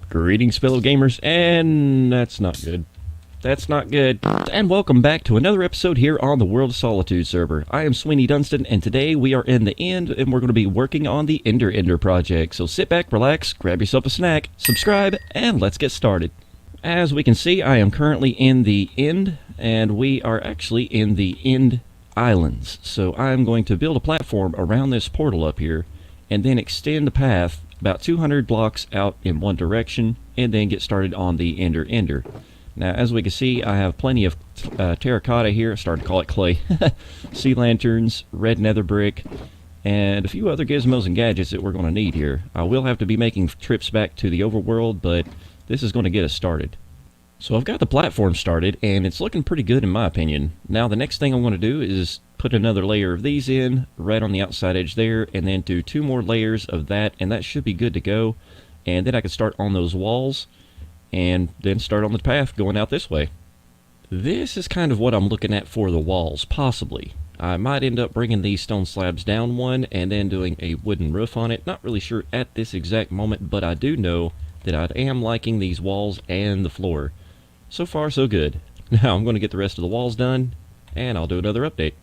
Greetings, fellow gamers, and that's not good. That's not good. And welcome back to another episode here on the World of Solitude server. I am Sweeney Dunstan, and today we are in the end, and we're going to be working on the Ender project. So sit back, relax, grab yourself a snack, subscribe, and let's get started. As we can see, I am currently in the end, and we are actually in the end islands. So I'm going to build a platform around this portal up here, and then extend the path about 200 blocks out in one direction, and then get started on the Ender. Now, as we can see, I have plenty of terracotta here. I started to call it clay. Sea lanterns, red nether brick, and a few other gizmos and gadgets that we're going to need here. I will have to be making trips back to the overworld, but this is going to get us started. So I've got the platform started, and it's looking pretty good in my opinion. Now, the next thing I want to do is put another layer of these in, right on the outside edge there, and then do 2 more layers of that, and that should be good to go. And then I can start on those walls, and then start on the path going out this way. This is kind of what I'm looking at for the walls, possibly. I might end up bringing these stone slabs down one, and then doing a wooden roof on it. Not really sure at this exact moment, but I do know that I am liking these walls and the floor. So far, so good. Now I'm going to get the rest of the walls done, and I'll do another update.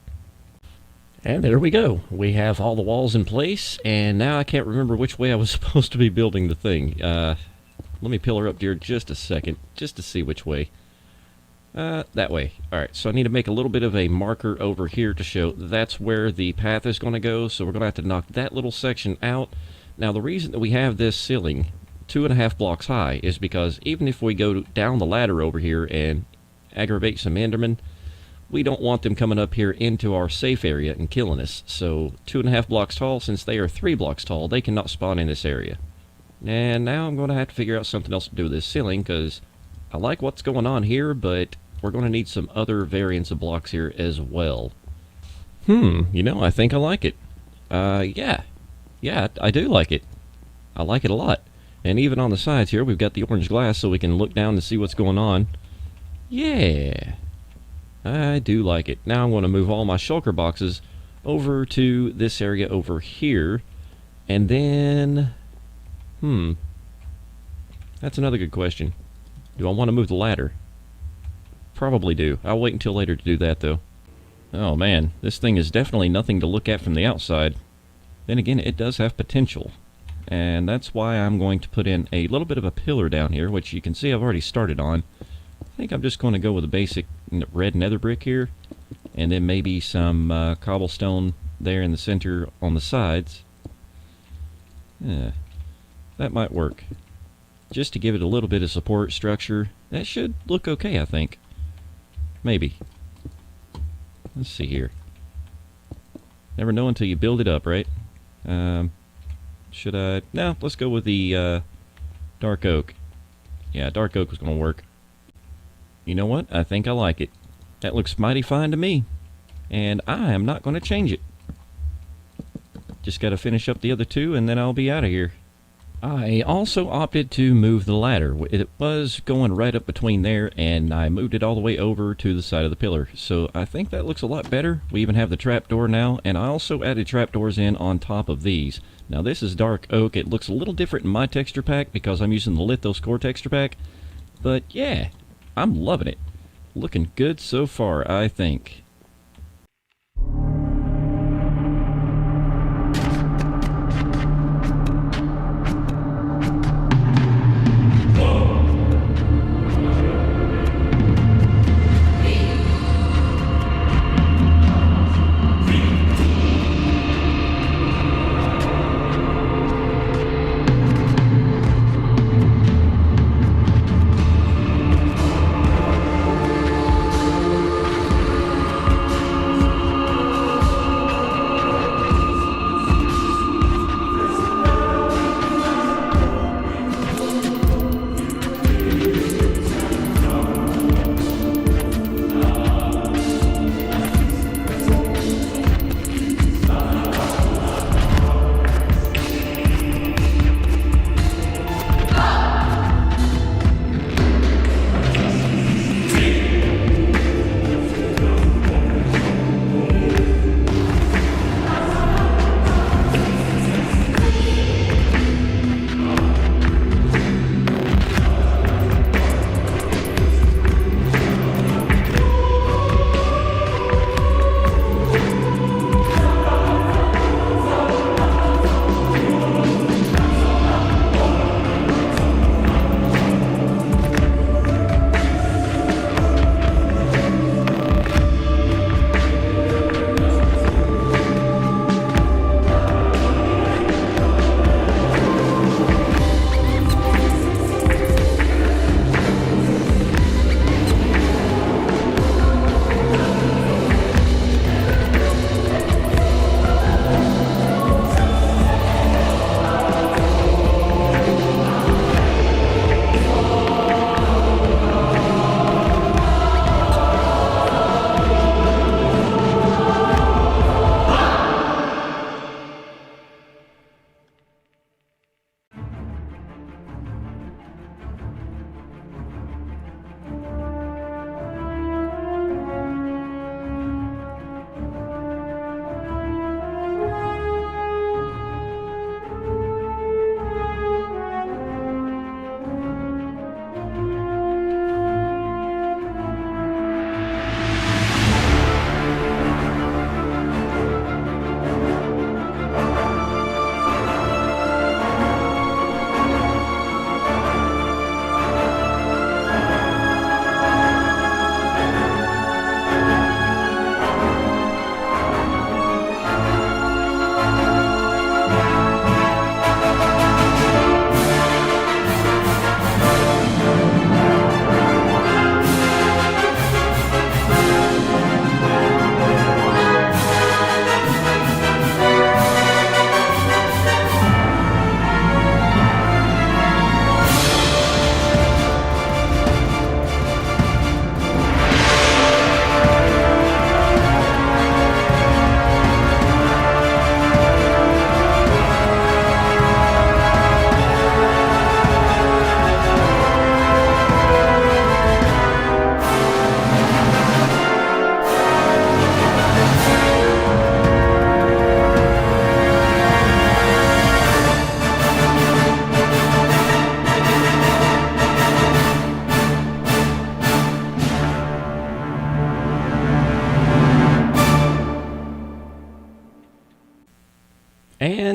And there we go. We have all the walls in place, and now I can't remember which way I was supposed to be building the thing. Let me pillar up here just a second, just to see which way. That way. Alright, so I need to make a little bit of a marker over here to show that's where the path is going to go, so we're going to have to knock that little section out. Now, the reason that we have this ceiling 2.5 blocks high is because even if we go down the ladder over here and aggravate some endermen, we don't want them coming up here into our safe area and killing us. So 2.5 blocks tall, since they are 3 blocks tall, they cannot spawn in this area. And now I'm going to have to figure out something else to do with this ceiling, because I like what's going on here, but we're going to need some other variants of blocks here as well. You know, I think I like it. Yeah, I do like it. I like it a lot. And even on the sides here, we've got the orange glass so we can look down to see what's going on. Yeah, I do like it. Now I'm going to move all my shulker boxes over to this area over here. And then... that's another good question. Do I want to move the ladder? Probably do. I'll wait until later to do that, though. Oh man, this thing is definitely nothing to look at from the outside. Then again, it does have potential. And that's why I'm going to put in a little bit of a pillar down here, which you can see I've already started on. I think I'm just going to go with a basic red nether brick here, and then maybe some cobblestone there in the center on the sides. Yeah, that might work. Just to give it a little bit of support structure. That should look okay, I think. Maybe. Let's see here. Never know until you build it up, right? Should I... No, let's go with the dark oak. Yeah, dark oak was going to work. You know what? I think I like it. That looks mighty fine to me. And I am not going to change it. Just got to finish up the other 2 and then I'll be out of here. I also opted to move the ladder. It was going right up between there, and I moved it all the way over to the side of the pillar. So I think that looks a lot better. We even have the trapdoor now, and I also added trapdoors in on top of these. Now this is dark oak. It looks a little different in my texture pack because I'm using the Lithos Core texture pack. But yeah, I'm loving it. Looking good so far, I think.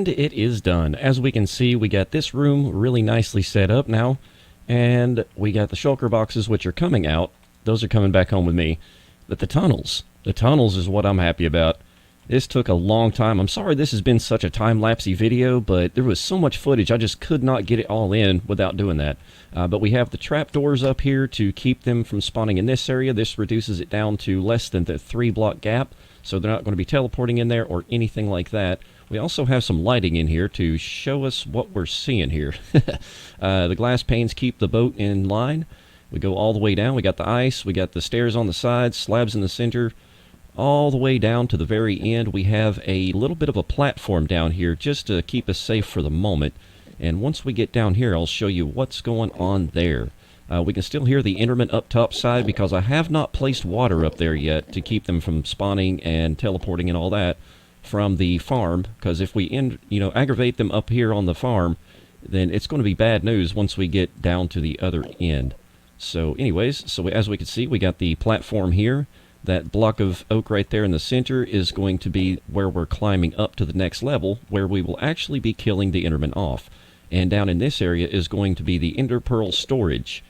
And it is done. As we can see, we got this room really nicely set up now, and we got the shulker boxes, which are coming out. Those are coming back home with me. But the tunnels is what I'm happy about. This took a long time. I'm sorry this has been such a time-lapsey video, but there was so much footage, I just could not get it all in without doing that. But we have the trapdoors up here to keep them from spawning in this area. This reduces it down to less than the 3-block gap, so they're not going to be teleporting in there or anything like that. We also have some lighting in here to show us what we're seeing here. The glass panes keep the boat in line. We go all the way down. We got the ice. We got the stairs on the sides, slabs in the center. All the way down to the very end, we have a little bit of a platform down here just to keep us safe for the moment. And once we get down here, I'll show you what's going on there. We can still hear the Enderman up top side because I have not placed water up there yet to keep them from spawning and teleporting and all that from the farm. Because if we aggravate them up here on the farm, then it's going to be bad news once we get down to the other end. So anyways, as we can see, we got the platform here. That block of oak right there in the center is going to be where we're climbing up to the next level, where we will actually be killing the Enderman off. And down in this area is going to be the Ender Pearl storage.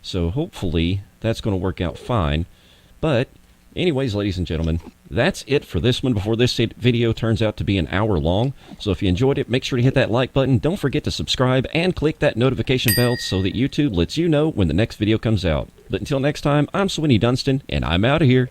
So hopefully that's going to work out fine. But anyways, ladies and gentlemen, that's it for this one before this video turns out to be an hour long. So if you enjoyed it, make sure to hit that like button. Don't forget to subscribe and click that notification bell so that YouTube lets you know when the next video comes out. But until next time, I'm Sweeney Dunstan, and I'm out of here.